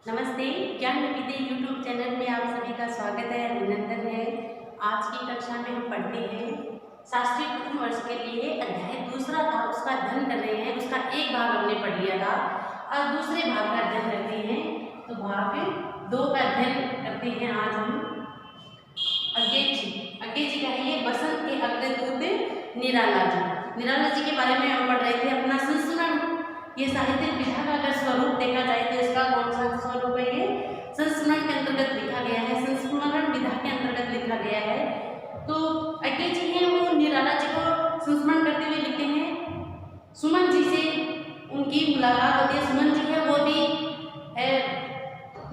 नमस्ते। ज्ञान विविधि YouTube channel में आप सभी का स्वागत है, अभिनंदन है। आज की कक्षा में हम पढ़ते हैं शास्त्रीय प्रथम वर्ष के लिए अध्याय दूसरा था, उसका अध्ययन कर रहे हैं। उसका एक भाग हमने पढ़ लिया था और दूसरे भाग का अध्ययन करते हैं। तो भाग 2 का अध्ययन करते हैं आज हम। अज्ञे जी का है ये बसंत के अग्रदूत निराला जी। निराला जी के बारे में हम पढ़ रहे थे। अपना संस्मरण, ये साहित्यिक विधा का अगर स्वरूप देखा जाए तो इसका कौन सा स्वरूप है? ये संस्मरण के अंतर्गत लिखा गया है, संस्मरण विधा के अंतर्गत लिखा गया है। तो अज्ञे जी हैं वो निराला जी को संस्मरण करते हुए लिखते हैं। सुमन जी से उनकी मुलाकात होती है। सुमन जी है वो भी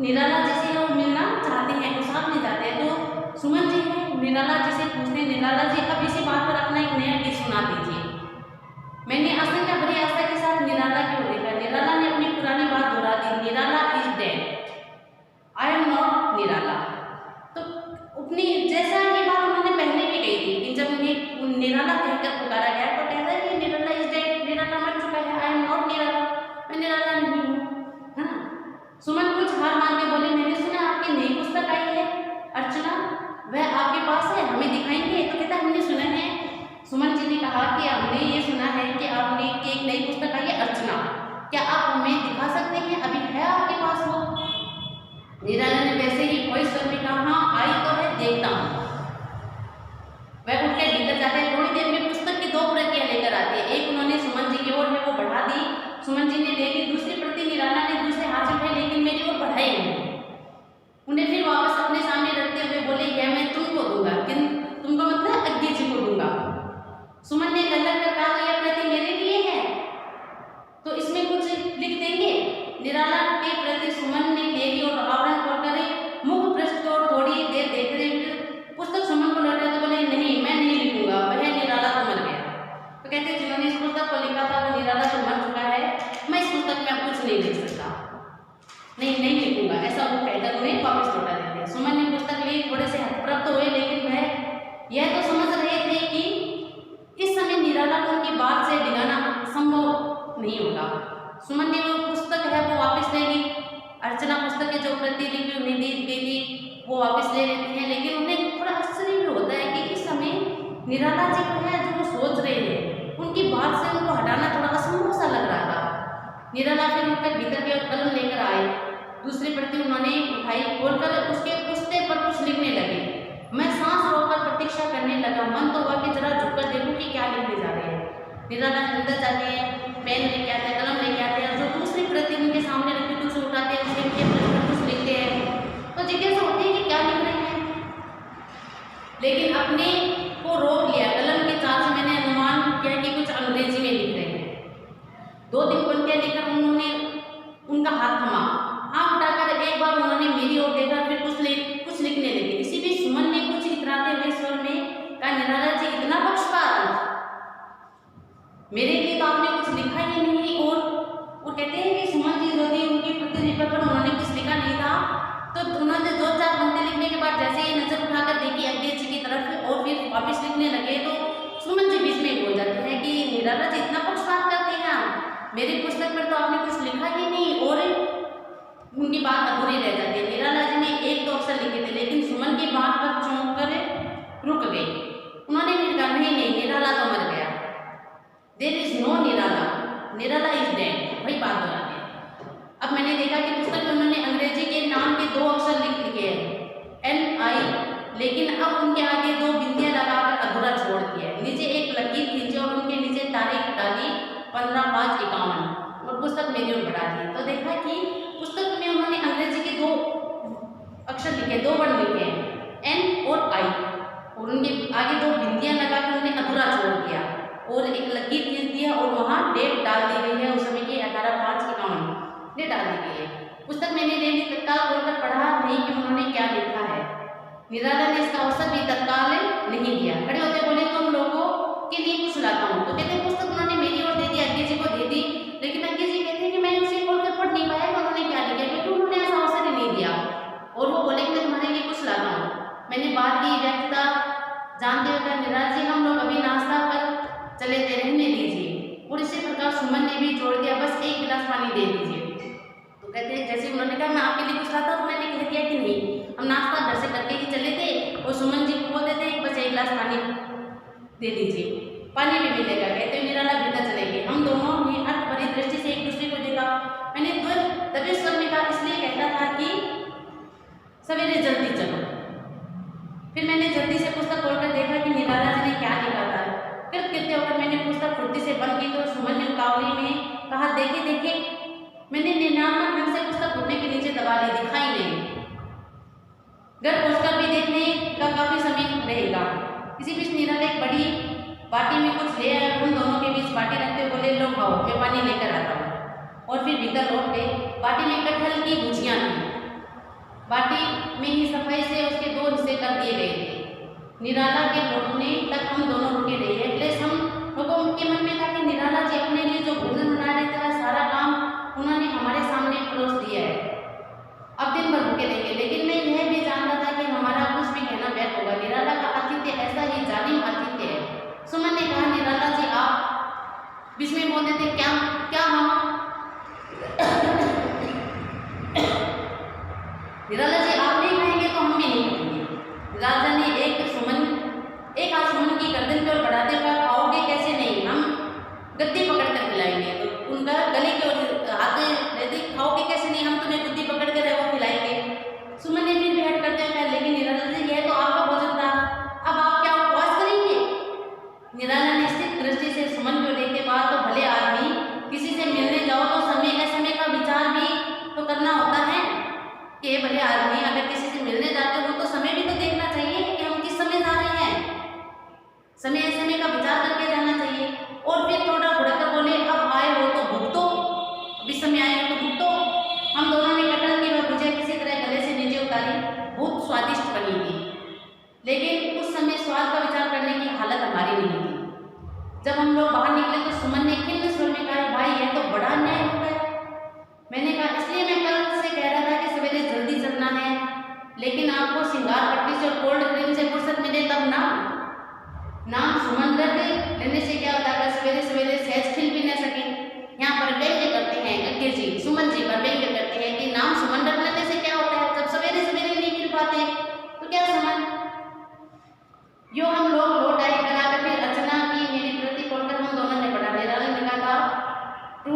निराला जी से वो मिलना चाहते हैं, वो साथ में जाते हैं। तो सुमन जी है निराला जी से पूछते हैं, निराला जी अब इसी बात पर अपना एक नया गीत सुना दीजिए। मैंने आशंका भरी आस्था के साथ निराला की ओर देखा। निराला ने अपनी पुरानी बात दोहरा दी, Nirala is dead, I am not Nirala. तो अपनी जैसा ये बात उन्होंने पहले भी कही थी कि जब उन्हें निराला कहकर पुकारा गया तो कहता है कि निराला इज डेड, निराला मर चुका है, आई एम नॉट निराला, मैं निराला नहीं हूँ, है ना। सुमन कुछ हार मान के बोले, मैंने सुना आपकी नई पुस्तक आई है अर्चना, वह आपके पास है, हमें दिखाएंगे? तो कहता हमने सुना है। सुमन जी ने कहा कि हमने ये सुना है कि आपने एक नई पुस्तक आई है अर्चना, क्या आप हमें दिखा सकते हैं? अभी है आपके पास वो? निराला ने वैसे ही वॉइस स्वर में कहा, हाँ आई तो है, देखता हूँ। वह उठ के भीतर जाते हैं। थोड़ी देर में पुस्तक की 2 प्रतियां लेकर आती है। एक उन्होंने सुमन जी की ओर में वो बढ़ा दी, सुमन जी ने ले ली। दूसरी प्रति निराला ने दूसरे हाथ से उठाई, लेकिन मेरी ओर बढ़ाई नहीं। उन्हें फिर वापस अपने सामने रखते हुए बोले, यह मैं तुमको दूंगा, तुमको मतलब अज्ञे जी को दूंगा। सुमन ने गलत कर कहा, तो यह प्रति मेरे लिए है, तो इसमें कुछ लिख देंगे? निराला के प्रति सुमन ने ले ली और आवरण खोलकर मुख पृष्ठ को थोड़ी देर देख रहे पुस्तक सुमन को लौटा तो बोले, नहीं मैं नहीं लिखूंगा, वह निराला तो मर गया। तो कहते जिन्होंने इस पुस्तक को लिखा था वो निराला तो मर चुका है, मैं इस पुस्तक में अब कुछ नहीं लिख सकता, नहीं लिखूंगा, ऐसा वो कहकर उन्हें वापस लौटा देते हैं। सुमन ने पुस्तक ली, थोड़े से हतप्रभ हुए, लेकिन वह यह तो समझ रहे थे कि इस समय निराला को उनकी बात से डिगाना संभव नहीं होगा। सुमन ने वो पुस्तक है वो वापस ले ली। अर्चना पुस्तक की जो प्रति लिपि उन्हें दी गई थी वो वापस ले लेते हैं, लेकिन उन्हें थोड़ा आश्चर्य भी होता है कि इस समय निराला जी को है जो वो सोच रहे हैं, उनकी बात से उनको हटाना थोड़ा असंभव सा लग रहा था। निराला फिर उनके भीतर के कलम लेकर आए। दूसरी प्रति उन्होंने उठाई, खोलकर उसके पुस्ते पर कुछ लिखने लगे। मैं सांस रोककर प्रतीक्षा करने लगा, मन तो हुआ कि जरा झुककर देखूं कि क्या लिखने जा रहे हैं। निराला अंदर जाते हैं, पेन लेके आते हैं, कलम लेके आते हैं, जो दूसरी प्रति उनके सामने रखी कुछ उठाते हैं, उसके कुछ लिखते हैं। तो जिज्ञासा होती है कि क्या लिख रहे हैं, लेकिन अपने को रोक लिया। कलम के चाल से मैंने अनुमान किया कि कुछ अंग्रेजी में लिख रहे हैं। 2 पंक्तियां लिखकर उन्होंने उनका हाथ थमा, हाथ उठाकर एक बार उन्होंने मेरी ओर देखा, फिर कुछ लिखने लगे। इसी बीच सुमन ने कुछ इतराते हुए स्वर में कहा, निराला जी इतना पक्षपात, मेरे लिए तो आपने कुछ लिखा ही नहीं। और वो कहते हैं कि सुमन जी जो थी उनकी प्रतिलिपि पर उन्होंने कुछ लिखा नहीं था, तो उन्होंने 2-4 पंक्ति लिखने के बाद जैसे ही नजर उठाकर देखी अज्ञे जी की तरफ और फिर वापस लिखने लगे, तो सुमन जी बीच में बोल जाते हैं कि निराला जी इतना पक्षपात करते हैं आप, मेरी पुस्तक पर तो आपने कुछ लिखा ही नहीं। और उनकी बात अधूरी रह जाती है। निराला जी ने 1-2 अक्षर लिखे थे, लेकिन सुमन की बात पर चौंक कर रुक गए। उन्होंने फिर कहा, नहीं निराला तो मर गया, there is no Nirala, Nirala is dead, वही बात दोहराते हैं। अब मैंने देखा कि पुस्तक में उन्होंने अंग्रेजी के नाम के 2 अक्षर लिखे हैं LI, लेकिन अब उनके आगे 2 बिंदियां लगाकर अधूरा छोड़ दिया है। नीचे एक लकीर खींची और उनके नीचे तारीख डाली 15/5/51 और पुस्तक मेरी ओर बढ़ा दी। तो देखा कि पुस्तक में उन्होंने अंग्रेजी के 2 अक्षर लिखे, 2 वर्ण लिखे हैं N और I, और उनके आगे 2 बिंदियां लगाकर उन्हें अधूरा छोड़ दिया और एक लकीर खींच दिया और वहाँ डेट डाल दी गई है, उस समय की 18/5/51 डेट डाल दी गई है। पुस्तक मैंने ले ली, तत्काल खोलकर पढ़ा नहीं कि उन्होंने क्या लिखा है। निराला ने इसका अवसर भी तत्काल नहीं दिया, खड़े होते बोले, तुम लोगों के लिए कुछ लाता हूँ। तो कहते पुस्तक उन्होंने मेरी ओर दे दी, अज्ञे जी को दे दी, लेकिन अज्ञे जी कहते हैं कि मैं उसे खोलकर पढ़ नहीं पाया कि उन्होंने क्या लिखा, क्योंकि उन्होंने ऐसा अवसर ही नहीं दिया। और वो बोले कि मैं तुम्हारे लिए कुछ लाता हूँ। मैंने बात की व्यक्तता जानते हुए, निराला जी हम लोग अभी नाश्ता कर चले थे, रहने दीजिए। और इसी प्रकार सुमन ने भी जोड़ दिया, बस 1 गिलास पानी दे दीजिए। तो कहते जैसे उन्होंने कहा मैं आपके लिए कुछ लाता हूँ, तो मैंने कह दिया कि नहीं, हम नाश्ता घर से करके ही चले थे। और सुमन जी को बोलते थे बस एक गिलास पानी दे दीजिए, पानी भी मिलेगा। कहते निराला भीतर चले गए। हम दोनों ने अर्थ भरी दृष्टि से एक दूसरे को देखा। मैंने तभी स्वर में कहा इसलिए कहता था कि सवेरे जल्दी चलो। फिर मैंने जल्दी से पुस्तक खोलकर देखा कि निराला जी ने क्या लिखा था। फिर कृत्य होकर मैंने पुस्तक फुर्ती से बंद की तो सुमन ने उतावली में कहा देखिए देखिए। मैंने निर्णात्मक ढंग से पुस्तक घुटने के नीचे दबा ली, दिखाई नहीं। घर पहुंचकर भी देखने का काफी समय रहेगा। इसी बीच निराला एक बड़ी बाटी में कुछ ले आया। हम दोनों के बीच बाटी रखते हुए बोले लो खाओ, मैं पानी लेकर आता हूँ। और फिर भीतर लौट गए। बाटी में कटहल की भुजियाँ थी। बाटी में ही सफाई से उसके 2 हिस्से कर दिए गए थे। निराला के लौटने तक हम दोनों रुके रहे। एटलीस्ट हम लोगों के मन में था कि निराला जी अपने लिए जो भोजन बना रहे थे सारा काम उन्होंने हमारे सामने परोस दिया है। अब दिन भर रुके रहेंगे। लेकिन मैं यह भी जानता था कि हमारा कुछ भी कहना व्यर्थ होगा। निराला का आतिथ्य ऐसा ही जालिम आतिथ्य है। सुमन ने कहा निराला जी आप बीच में बोलते थे क्या क्या हम निराला जी आप नहीं खाएंगे तो हम भी नहीं खाएंगे। राजा ने एक हाथ सुमन की गर्दन की ओर बढ़ाते हुए खाओगे कैसे नहीं, हम गद्दी पकड़कर खिलाएंगे। तो उनका गले की ओर हाथ रहते खाओगे कैसे नहीं, हम तुम्हें गद्दी पकड़ कर वो खिलाएंगे। सुमन ने फिर भी हट करते हुए कहा लेकिन निराला जी यह तो आपका भोजन था, अब आप क्या उपवास करेंगे। निराला ने स्थिर दृष्टि से सुमन को देखे बाद तो भले आदमी किसी से मिलने जाओ तो समय असमय का विचार भी तो करना होता है। कि भले आदमी अगर किसी से मिलने जाते हो तो समय भी तो देखना चाहिए कि हम किस समय जा रहे हैं। समय समय का विचार करके जाना चाहिए। और फिर थोड़ा बुढ़ाकर बोले अब आए हो तो भुगतो, अभी समय आए हो तो भुगतो। हम दोनों ने कटहल की वह भुजिया किसी तरह गले से नीचे उतारी। बहुत स्वादिष्ट बनी थी, लेकिन उस समय स्वाद का विचार करने की हालत हमारी नहीं थी। जब हम लोग बाहर निकले तो सुमन ने खिन्न स्वर में कहा भाई यह तो बड़ा अन्याय हो गया। मैंने कहा इसलिए मैं कल से कह रहा था कि सवेरे जल्दी चलना है, लेकिन आपको श्रृंगार पट्टी से और कोल्ड क्रीम से फुर्सत मिले तब ना। नाम सुमन कर गए लेने से क्या होता है, सवेरे सवेरे सहज खिल भी न सके। यहाँ पर व्यंग्य करते हैं अज्ञे जी, सुमन जी पर व्यंग्य करते हैं कि नाम सुमन रख लेने से क्या होता है, जब सवेरे सवेरे नहीं खिल पाते तो क्या सुमन। यो हम लोग लौट आए कराकर फिर अर्चना की मेरी प्रति खोलकर हम दोनों ने पढ़ा। निराला ने कहा था to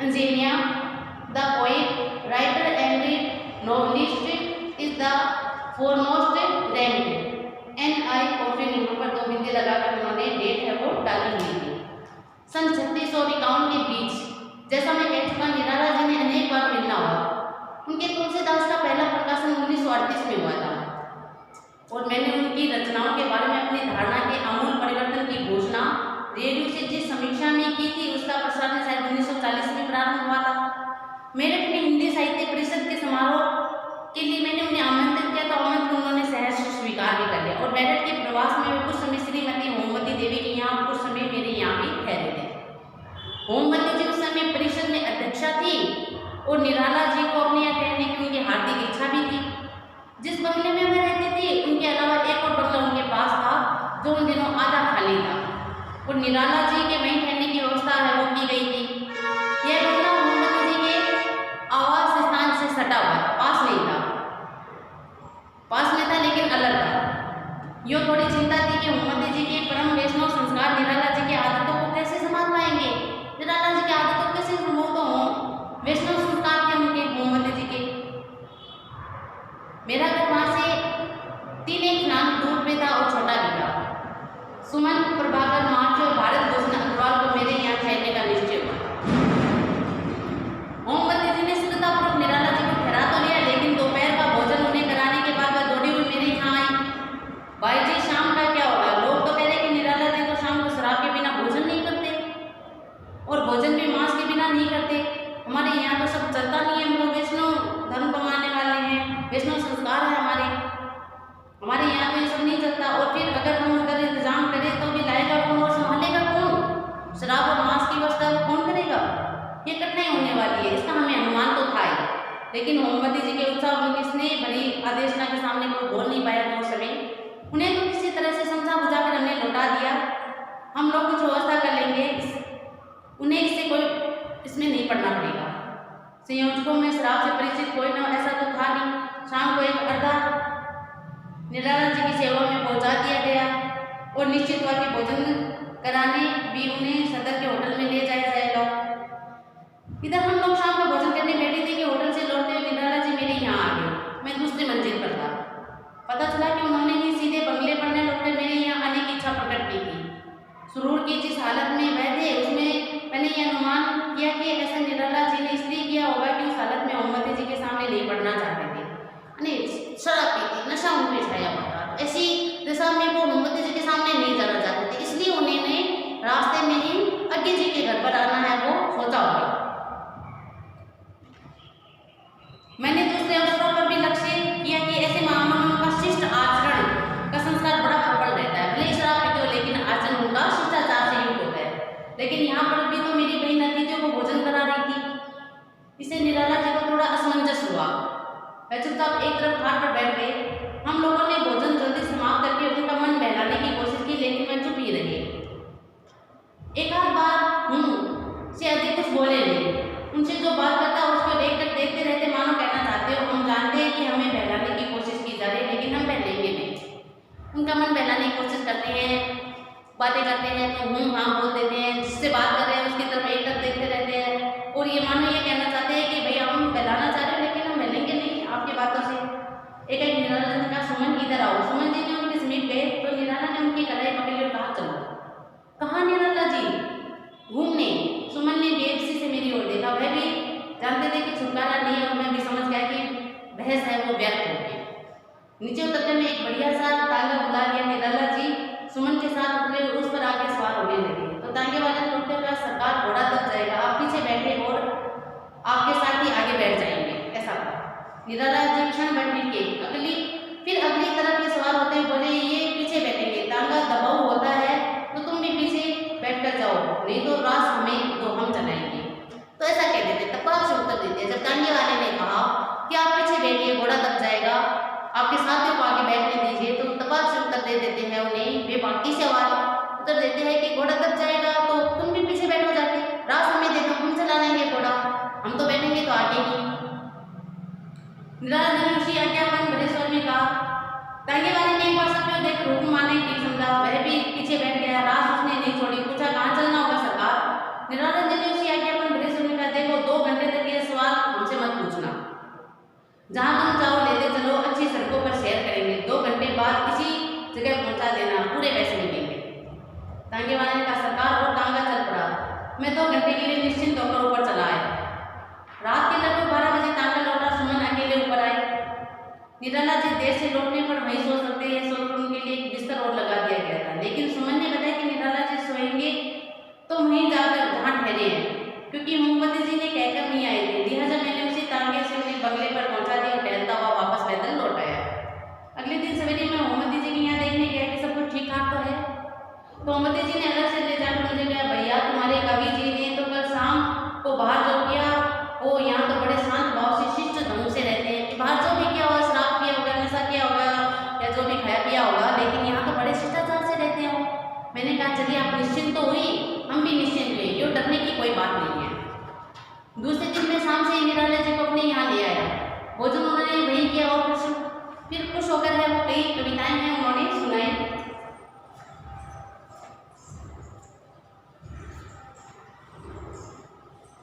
Ingenia, the poet, writer and novelist is the foremost ranked। NI और फिर यहाँ पर 2 बिंदु लगाकर उन्होंने डेट है वो डाली हुई थी। सन 3651 के बीच जैसा मैं कह चुका निराला जी ने अनेक बार मिलना हुआ। उनके तुलसीदास का पहला प्रकाशन 1938 में हुआ था और मैंने उनकी रचनाओं के बारे में अपनी धारणा के आमूल परिवर्तन की घोषणा रेडियो से जिस समीक्षा में की थी उसका प्रसारण शायद 1940 में प्रारंभ हुआ था। मेरठ में हिंदी साहित्य परिषद के समारोह के लिए मैंने उन्हें आमंत्रित किया तो आमंत्रण उन्होंने सहर्ष स्वीकार भी कर लिया और मेरठ के प्रवास में वे कुछ समय श्रीमती होमवती देवी के यहाँ कुछ समय मेरे यहाँ भी ठहरे थे। होमवती जी उस समय परिषद में अध्यक्षा थी और निराला जी को अपने यहाँ ठहरने की उनकी हार्दिक इच्छा भी थी। जिस बंगले में वे रहते थे उनके अलावा एक और बंगला उनके पास था जो उन दिनों आधा खाली था और निराला जी के वहीं ठहरने की व्यवस्था है वो की गई थी। यह बंगला होमवती जी के आवास स्थान से सटा हुआ था, पास नहीं था, पास में था लेकिन अलग था। यो थोड़ी चिंता थी कि होमवती जी के परम वैष्णव संस्कार निराला जी की आदतों को कैसे संभाल पाएंगे। निराला जी की आदतों कैसे संभव तो हो, वैष्णव संस्कार थे उनके होमवती जी के। मेरा घर वहाँ से 3 नाम दूर पे था और छोटा भी था। सुमन, प्रभाकर, मार्च और भारत भूषण अग्रवाल को मेरे यहाँ ठहरने का निश्चय हुआ। होमवती जी ने श्रद्धापूर्वक निराला जी को ठहरा तो लिया लेकिन दोपहर का भोजन उन्हें कराने के बाद वह दौड़ी हुई मेरे यहाँ आई। भाई जी शाम का क्या होगा, लोग तो कह रहे कि निराला जी तो शाम को शराब के बिना भोजन नहीं करते और भोजन भी मांस के बिना नहीं करते। हमारे यहाँ तो सब चलता नहीं है, हम लोग वैष्णव धर्म को मानने वाले हैं, वैष्णव संस्कार है हमारे यहाँ तो ये सब नहीं चलता। और फिर अगर इंतजाम करें तो भी लाएगा कौन और संभालेगा कौन, शराब और मांस की व्यवस्था को कौन करेगा। ये कठिनाई होने वाली है, इसका हमें अनुमान तो था ही। लेकिन होमवती जी के उत्साह उनकी स्नेह भरी आदेशना के सामने कोई बोल नहीं पाया था उस समय। उन्हें तो किसी तरह से समझा बुझा कर हमने लौटा दिया, हम लोग कुछ व्यवस्था कर लेंगे, उन्हें इससे कोई इसमें नहीं पड़ना पड़ेगा। कोई ना ऐसा तो था नहीं। शाम को एक अर्धा निराला जी की सेवा में पहुंचा दिया गया और निश्चित तौर पे भोजन कराने भी उन्हें सदर के होटल में ले जाया जाएगा। इधर हम लोग शाम को भोजन करने बैठे थे कि होटल से लौटते हुए निराला जी मेरे यहाँ आ गए। मैं दूसरी मंजिल पर था। पता चला कि उन्होंने ही सीधे बंगले पर न लौटकर मेरे यहाँ आने की इच्छा प्रकट की थी। सुरूर की जिस हालत में वह थे उसमें मैंने यह अनुमान किया कि ऐसा निराला जी ने इसलिए किया होगा कि उस हालत में मोहम्मद जी के सामने नहीं पढ़ना चाहते थे। शराब पीती, नशा उन पे छाया हुआ था। ऐसी दशा में वो मोहम्मद जी के सामने नहीं जाना चाहते थे, इसलिए उन्होंने रास्ते में ही अज्ञे जी के घर पर आना है वो सोचा होगा। मैंने दूसरे अवसरों पर भी लक्ष्य किया कि ऐसे मामलों का शिष्ट आचरण का संस्कार बड़ा प्रबल रहता है। भले शराब पीते हो लेकिन आचरण उनका शिष्टाचार से युक्त होता है। लेकिन यहाँ पर भी तो मेरी बहन अतिथियों को भोजन करा रही थी। इससे निराला जी को थोड़ा असमंजस हुआ। वह चुपचाप एक तरफ घाट पर बैठ गए। हम लोगों ने भोजन जल्दी समाप्त करके उनका मन बहलाने की कोशिश की, लेकिन वह चुप ही रहे। एक आध बार से अधिक कुछ बोले नहीं। उनसे जो बात करता उसको देखते रहते, मानो कहना चाहते हो हम जानते हैं कि हमें बहलाने की कोशिश की जा रही है लेकिन हम बहलेंगे नहीं। उनका मन बहलाने की कोशिश करते हैं, बातें करते हैं तो हाँ बोल देते हैं। जिससे बात कर रहे हैं उसकी तरफ एक देखते रहते हैं और ये मानो ये कहना चाहते हैं कि भैया हम बहलाना चाह रहे हैं लेकिन हम बहलेंगे नहीं आपकी बातों से। एक निराला ने कहा सुमन इधर आओ। सुमन जी ने उनके समीप गए तो निराला ने उनकी कलाई पकड़ी और कहा चलो। कहाँ निराला जी? घूमने। सुमन ने बेबसी से मेरी ओर देखा। वह भी जानते थे कि छुटकारा नहीं है और मैं भी समझ गया कि बहस है वो व्यर्थ हो गई। नीचे उतरते में एक बढ़िया सा तांगा बुला लिया। निराला जी सुमन के साथ उतरे और उस पर आके सवार होने लगे। तो तांगे वाले ने उठते हुए सरकार घोड़ा तक जाएगा, आप पीछे बैठे और आपके साथ ही आगे बैठ जाएंगे, ऐसा कहा। निराला जी क्षण भर के फिर अगली तरफ के सवार होते हुए बोले ये पीछे बैठेंगे, तांगा दबाव होता है तो तुम भी पीछे बैठ कर जाओ, नहीं तो रास हमें तो हम चलाएंगे। तो ऐसा कह देते, तब से उत्तर देते। जब तांगे वाले ने कहा कि आप पीछे बैठिए घोड़ा तक जाएगा, आपके साथियों को आगे बैठने दीजिए, तो तबाक से उत्तर दे देते हैं उन्हें। वे बाकी से उत्तर देते हैं कि घोड़ा तक जाएगा तो तुम भी पीछे बैठो जाके, रास हमें दे दो हम चला लेंगे घोड़ा, हम तो बैठेंगे तो आगे ही। निराला ने उसी आज्ञापन भरे स्वर में कहा। तांगे वाले ने एक बार सब देख रूप माने की समझा, वह भी पीछे बैठ गया। रास उसने नहीं छोड़ी, पूछा कहाँ चलना होगा सरकार? निराला जी ने उसी आज्ञापन भरे स्वर में कहा देखो 2 घंटे तक ये सवाल हमसे मत पूछना, जहाँ तुम जाओ लेते चलो, अच्छी सड़कों पर सैर करेंगे, 2 घंटे बाद इसी जगह पहुंचा देना, पूरे पैसे मिलेंगे। तांगे वाले ने कहा सरकार और तांगा चल पड़ा। मैं 2 घंटे के लिए निश्चिंत होकर ऊपर चला आया। रात के लगभग 12 बजे तांगा लौटा। सुमन अकेले ऊपर आए। निराला जी देर से लौटने पर वहीं सो सकते हैं, सोकर उनके लिए एक बिस्तर और लगा दिया गया था। लेकिन सुमन ने बताया कि निराला जी सोएंगे तो वहीं जाकर जहाँ ठहरे हैं, क्योंकि मोहम्मद जी ने कहकर नहीं आए थे। लिहाजा मैंने उसी तांगे से उन्हें बंगले पर पहुंचा दिया और टहलता हुआ वापस पैदल लौट आया। अगले दिन सवेरे मैं मोहम्मद जी के यहाँ देखने गया कि सब कुछ ठीक ठाक तो है। तो मोहम्मद जी ने अलग से ले जाकर मुझे कहा भैया तुम्हारे कवि जी ने तो कल शाम को बाहर जो किया वो यहाँ तो बड़े शांत भाव से शिष्ट ढंग से रहते हैं। बाहर जो भी किया होगा, शराब पिया होगा, नशा किया होगा या जो भी खाया पिया होगा, लेकिन यहाँ तो बड़े शिष्टाचार से रहते हो। मैंने कहा चलिए आप निश्चिंत तो हुई, हम भी निश्चिंत हुए, ये डरने की कोई बात नहीं है। दूसरे दिन मैं शाम से निराला जी को अपने यहाँ ले आया। भोजन उन्होंने वही किया और फिर खुश होकर है वो कई कविताएं हैं उन्होंने सुनाई।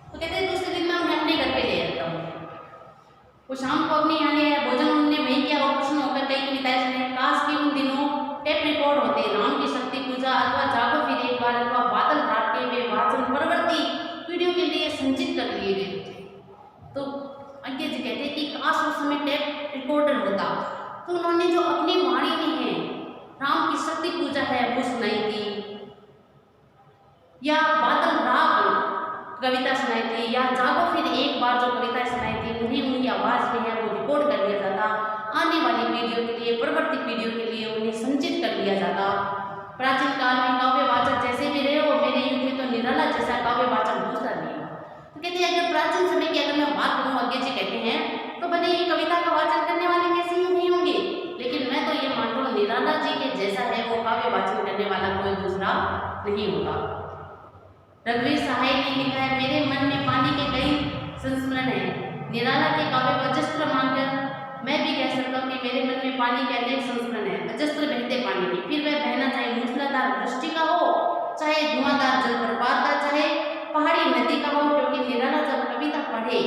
तो कहते हैं दूसरे दिन मैं उन्हें अपने घर पे ले आता हूँ। वो शाम को अपने यहाँ ले आया। भोजन उन्होंने वही किया और प्रश्न होकर कई कविताएं सुनाई। काश कि उन दिनों टेप रिकॉर्ड होते, राम की शक्ति पूजा अथवा जागो फिर एक बार अथवा बादल रात के वे वाचन परवर्ती पीढ़ियों के लिए संचित कर लिए गए थे। तो अज्ञे जी कहते हैं कि काश उस समय टेप रिकॉर्डर होता तो उन्होंने जो अपनी वाणी में है राम की शक्ति पूजा है वो सुनाई थी, या बादल राग कविता सुनाई थी, या जागो फिर एक बार जो कविता सुनाई थी उन्हें उनकी आवाज़ में है वो रिकॉर्ड कर लिया जाता। आने वाली पीढ़ियों के लिए, परवर्ती पीढ़ियों के लिए उन्हें संचित कर लिया जाता। प्राचीन काल में काव्यवाचक जैसे भी रहे हो, मेरे युग में तो निराला जैसा काव्यवाचक दूसरा नहीं हो। तो कहते हैं अगर प्राचीन समय की अगर मैं बात करूँ, अज्ञे जी कहते हैं, तो भले ही कविता का वाचन करने वाले कैसे ही नहीं होंगे, लेकिन मैं तो ये मानता हूँ निराला जी के जैसा है वो काव्य वाचन करने वाला कोई दूसरा नहीं होगा। रघुवीर सहाय ने लिखा है, मेरे मन में पानी के कई संस्मरण हैं, निराला के काव्य को अजस्त्र मानकर मैं भी कह सकता हूँ कि मेरे मन में पानी के अनेक संस्करण है, अजस्त्र बहते पानी की, फिर वह बहना चाहे मूसलाधार वृष्टि का हो, चाहे धुआंधार जलप्रपात का, चाहे पहाड़ी नदी का हो, क्योंकि निराला जब कविता पढ़े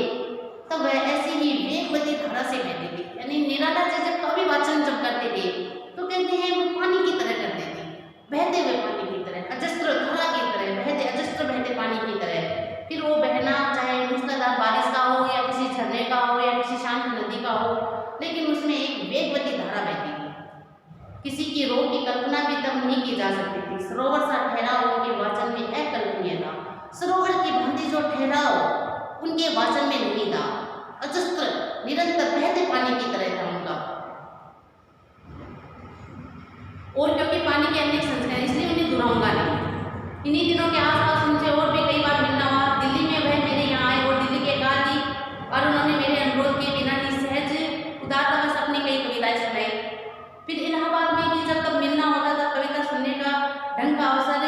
तब वह ऐसी ही वेगवती धारा से बहती थी। यानी निराला जी जब कवि वाचन जब करते थे तो कहते हैं वो पानी की तरह करते थे, बहते हुए पानी की तरह, अजस्त्र धारा की तरह बहते, अजस्त्र बहते पानी की तरह। फिर वो बहना चाहे मूसलाधार बारिश का हो या किसी झरने का हो या किसी शांत नदी का हो, लेकिन उसमें एक वेगवती धारा बहती थी। किसी की रोग की कल्पना भी तब नहीं की जा सकती थी। सरोवर सा ठहराव उनके वाचन में अकल्पनीय था। सरोवर की भांति जो ठहराव उनके वाचन में नहीं था, अजस्त्र निरंतर बहते पानी की तरह था उनका। और क्योंकि पानी के अनेक संस्कार, इसलिए उन्हें दुराऊंगा नहीं। इन्हीं दिनों के आसपास उनसे और भी कई बार मिलना हुआ। दिल्ली में वह मेरे यहाँ आए और दिल्ली के एकाध दी और उन्होंने मेरे अनुरोध के बिना ही सहज उदारता बस अपनी कई कविताएं सुनाई। फिर इलाहाबाद में भी जब तब मिलना होता था, कविता सुनने का ढंग का अवसर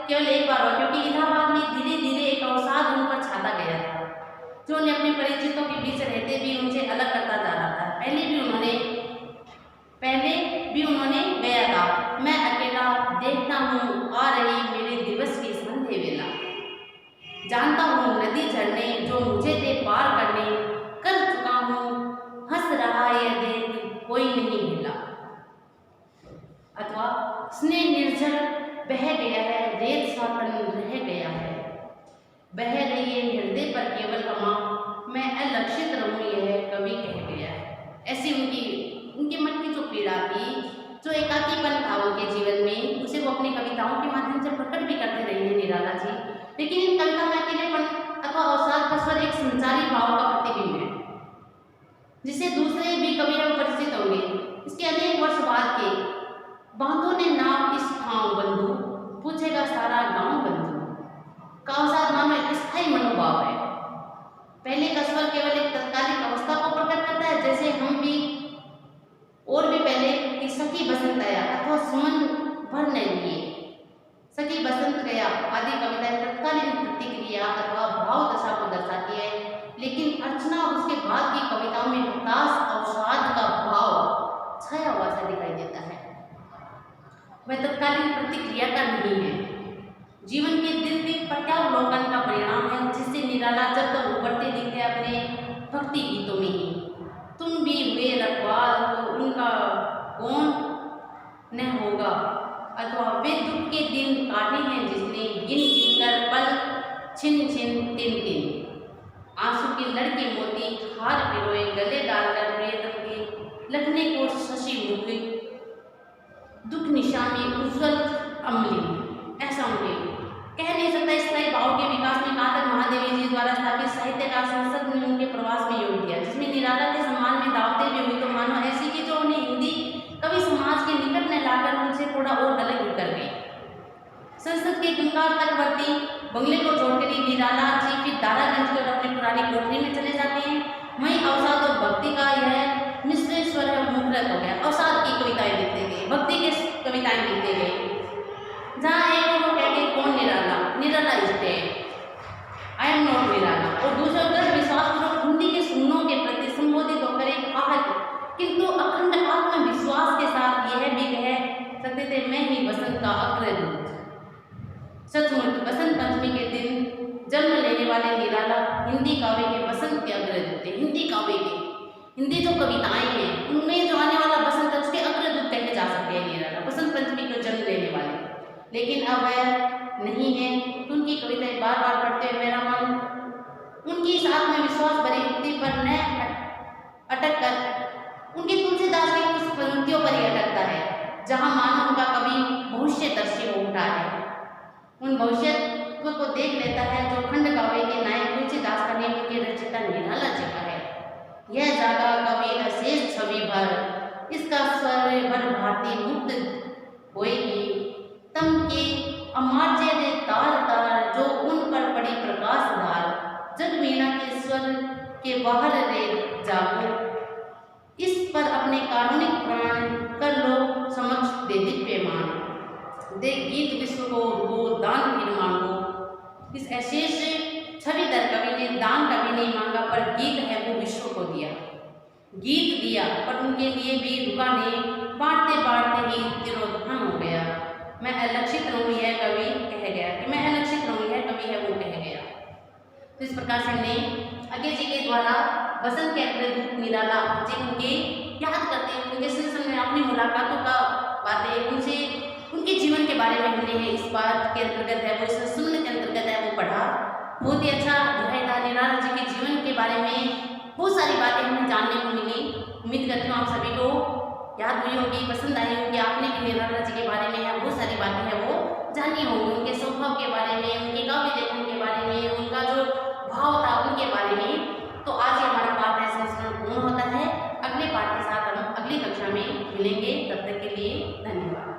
केवल एक बार हुआ, क्योंकि इलाहाबाद में धीरे धीरे एक अवसाद उन पर छाता गया था जो उन्हें अपने परिचितों के बीच रहते भी उनसे अलग करता जा रहा था। पहले भी उन्होंने गया था, मैं अकेला देखता हूँ आ रही मेरे दिवस की संध्या वेला, जानता हूँ नदी झरने जो मुझे थे पार करने, कर चुका हूँ हंस रहा यह देख कोई नहीं मिला। अथवा स्नेह निर्जल बह गया है, रेत सा तन रह गया है, बह रही है हृदय पर केवल कमा, मैं अलक्षित रहूं यह कवि कह गया है। ऐसी उनके मन की जो पीड़ा थी, जो एकाकीपन था उनके जीवन में, उसे वो अपनी कविताओं के माध्यम से प्रकट भी करते रहे हैं निराला जी। लेकिन इन कविता में अकेलेपन अथवा अवसाद का स्वर एक संचारी भाव का प्रतिबिंब है, जिसे दूसरे भी कवि परिचित होंगे। इसके अनेक वर्ष बाद के बांधों ने नाव इस ठाव बंधु, पूछेगा सारा गांव बंधु का अवसाद मानो एक स्थायी मनोभाव है। पहले का स्वर केवल एक तत्कालिक अवस्था को प्रकट करता है, जैसे हम भी और भी पहले कि सखी बसंत आया अथवा सुमन भर नहीं लिए, सखी बसंत गया आदि कविताएं तत्कालीन प्रतिक्रिया अथवा भाव दशा को दर्शाती है। लेकिन अर्चना और उसके बाद की कविताओं में हताश अवसाद का भाव छाया हुआ सा दिखाई देता है। वह तत्कालीन प्रतिक्रिया का नहीं है, जीवन के दिल के प्रत्यावलोकन का परिणाम है, जिससे निराला जब तक उभरते दिखते अपने भक्ति गीतों में ही। तुम भी हुए रखवाल तो उनका कौन न होगा, अथवा वे दुख के दिन काटे हैं जिसने गिन गिनकर पल छिन छिन तिन तिन, आंसू के लड़के मोती हार पिरोए गले डालकर प्रियतम के लखने को शशि मुखी, दुख निशानी उज्ज्वल अमली। ऐसा उनके कह नहीं सकता। स्थायी भाव के विकास में कातर महादेवी जी द्वारा स्थापित साहित्यकार संसद ने उनके प्रवास में योग दिया, जिसमें निराला के सम्मान में दावतें भी हुई, तो मानो ऐसी कि जो उन्हें हिंदी कवि समाज के निकट में लाकर उनसे थोड़ा और अलग ही कर गई। संसद के गंगा तटवर्ती बंगले को छोड़कर ही निराला जी फिर दारागंज की ओर अपनी पुरानी कोठरी में चले जाते हैं। वहीं अवसाद और भक्ति का यह मिश्र स्वर मुखरत हो गया। अवसाद की कविताएं लिखते गए, भक्ति के कविताएं लिखते गए, जहाँ एक वो कहते कौन निराला, निराला इष्टे आई एम नॉट निराला, और दूसरा तरफ विश्वासपूर्वक हिंदी के सुननों के प्रति संबोधित होकर एक आहत किंतु अखंड आत्मविश्वास के साथ यह भी कह सकते थे मैं ही बसंत का अग्रदूत। सचमुच बसंत पंचमी के दिन जन्म लेने वाले निराला हिंदी काव्य के बसंत के अग्रदूत थे। हिंदी काव्य के, हिंदी जो कविताएं हैं उनमें जो आने वाला बसंत है उसके अग्रदूत कहे जा सकते हैं निराला, बसंत पंचमी को जन्म लेने वाले। लेकिन अब वह नहीं है, तो उनकी कविताएं बार बार पढ़ते हुए मेरा मन उनकी इस आत्मविश्वास भरी युक्ति पर न अटक कर उनके तुलसीदास की कुछ पंक्तियों पर ही अटकता है, जहाँ मानो उनका कवि भविष्यदर्शी हो उठा है, उन भविष्यत्व को देख लेता है जो खंड काव्य के नायक तुलसीदास का नेम उनके रचयिता निराला जी का है। यह जागा कवि अशेष छवि भर, इसका स्वर भर भारती मुक्त होएगी, तम के अमार्य रे तार तार जो उन पर पड़ी प्रकाश धार, जग वीणा के स्वर के बाहर रे जागो, इस पर अपने कारुणिक प्राण कर लो समक्ष दे दिव्य मान, दे गीत विश्व को वो दान फिर मांगो। इस अशेष छविधर कवि ने दान कभी नहीं मांगा, पर गीत है वो विश्व को दिया। गीत दिया पर उनके लिए भी रुका नहीं, बांटते बांटते ही तिरोधान हो गया। मैं अलक्षित रहूं यह कवि कह गया, कि मैं अलक्षित रहूं यह कवि है वो कह गया। तो इस प्रकार से हमने अज्ञे जी के द्वारा बसंत के अग्रदूत निराला जी उनके याद करते हैं, उनके सिलसिले में अपनी मुलाकातों का बातें उनसे उनके जीवन के बारे में हमने इस बात के अंतर्गत है वो इस सुनने के अंतर्गत है वो पढ़ा। बहुत ही अच्छा था। निराला जी के जीवन के बारे में बहुत सारी बातें हमें जानने को मिली। उम्मीद करती हूँ आप सभी को याद हुई होगी, पसंद आई होगी। आपने भी निराला जी के बारे में है बहुत सारी बातें हैं वो जानी होंगी, उनके स्वभाव के बारे में, उनके काव्य लेखन के बारे में, उनका जो भाव था उनके बारे में। तो आज ही हमारा पाठ है संस्करण पूर्ण होता है। अगले पाठ के साथ हम अगली कक्षा में मिलेंगे। तब तक के लिए धन्यवाद।